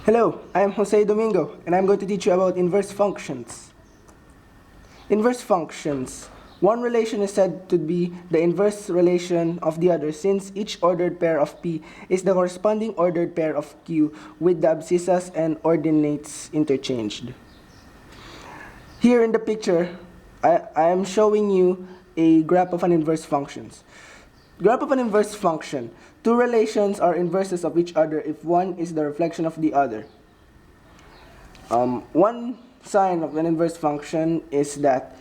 Hello, I am Jose Domingo, and I'm going to teach you about inverse functions. Inverse functions. One relation is said to be the inverse relation of the other since each ordered pair of P is the corresponding ordered pair of Q with the abscissas and ordinates interchanged. Here in the picture, I am showing you a graph of an inverse functions. Graph of an inverse function. Two relations are inverses of each other if one is the reflection of the other. One sign of an inverse function is that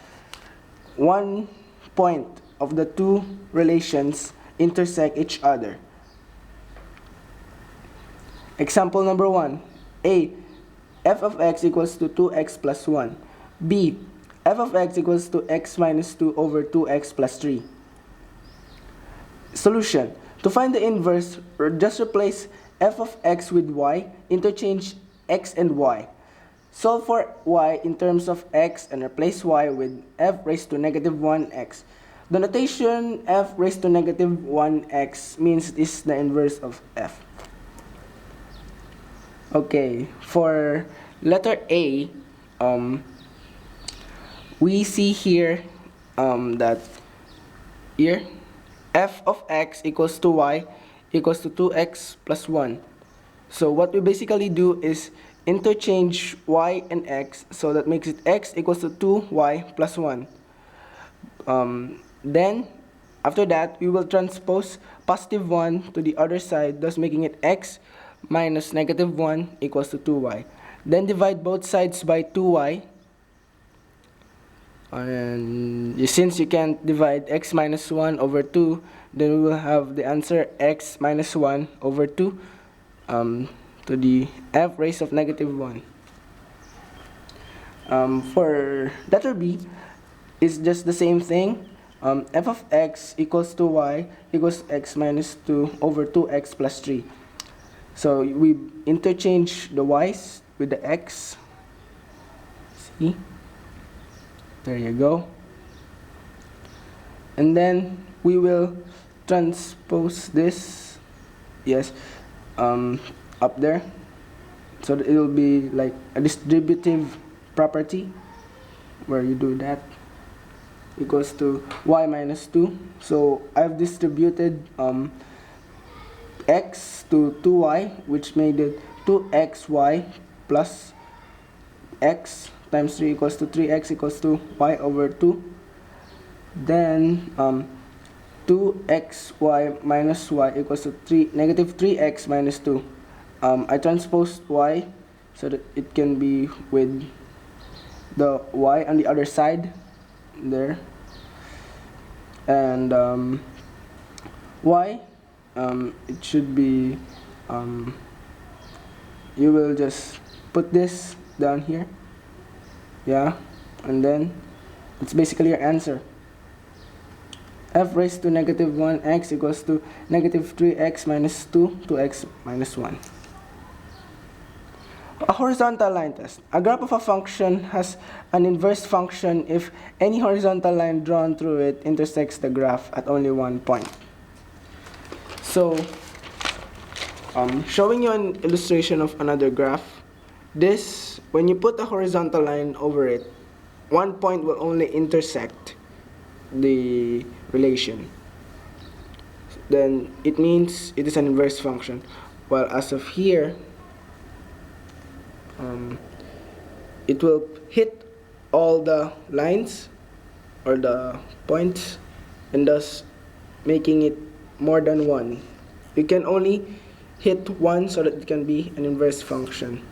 one point of the two relations intersect each other. Example number 1. A. F of x equals to 2x plus 1. B. F of x equals to x minus 2 over 2x plus 3. Solution. To find the inverse, just replace f of x with y, interchange x and y. Solve for y in terms of x and replace y with f raised to negative 1x. The notation f raised to negative 1x means this is the inverse of f. Okay, for letter A, we see here that here f of x equals to y equals to 2x plus 1. So what we basically do is interchange y and x, so that makes it x equals to 2y plus 1. Then after that we will transpose positive 1 to the other side, thus making it x minus negative 1 equals to 2y. Then divide both sides by 2y, and since you can't divide x minus 1 over 2, then we will have the answer x minus 1 over 2 to the f raised of negative 1. For letter B, it's just the same thing. F of x equals to y equals x minus 2 over 2x plus 3. So we interchange the y's with the x. See? There you go. And then we will transpose this, yes, up there, so that it will be like a distributive property where you do that equals to y minus 2. So I've distributed x to 2y, which made it 2xy plus x times 3 equals to 3x equals to y over 2. Then 2xy minus y equals to negative 3x minus 2. I transposed y so that it can be with the y on the other side there. And y, it should be, you will just put this down here, yeah, and then it's basically your answer. F raised to negative 1x equals to negative 3x minus 2 to x minus 1. A horizontal line test. A graph of a function has an inverse function if any horizontal line drawn through it intersects the graph at only one point. So, showing you an illustration of another graph. This, when you put a horizontal line over it, one point will only intersect the relation. Then it means it is an inverse function. While as of here, it will hit all the lines or the points, and thus making it more than one. You can only hit one so that it can be an inverse function.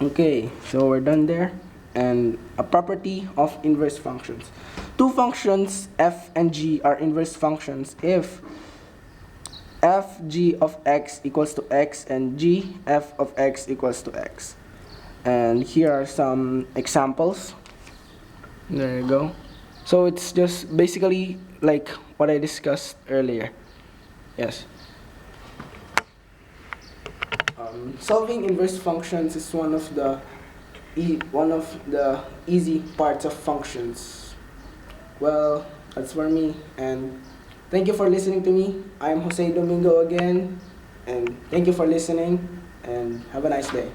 Okay, so we're done there. And a property of inverse functions. Two functions f and g are inverse functions if f g of x equals to x and g f of x equals to x. And here are some examples. There you go. So it's just basically like what I discussed earlier. Yes. Solving inverse functions is one of the easy parts of functions. Well, that's for me, and thank you for listening to me. I'm Jose Domingo again. And thank you for listening, and have a nice day.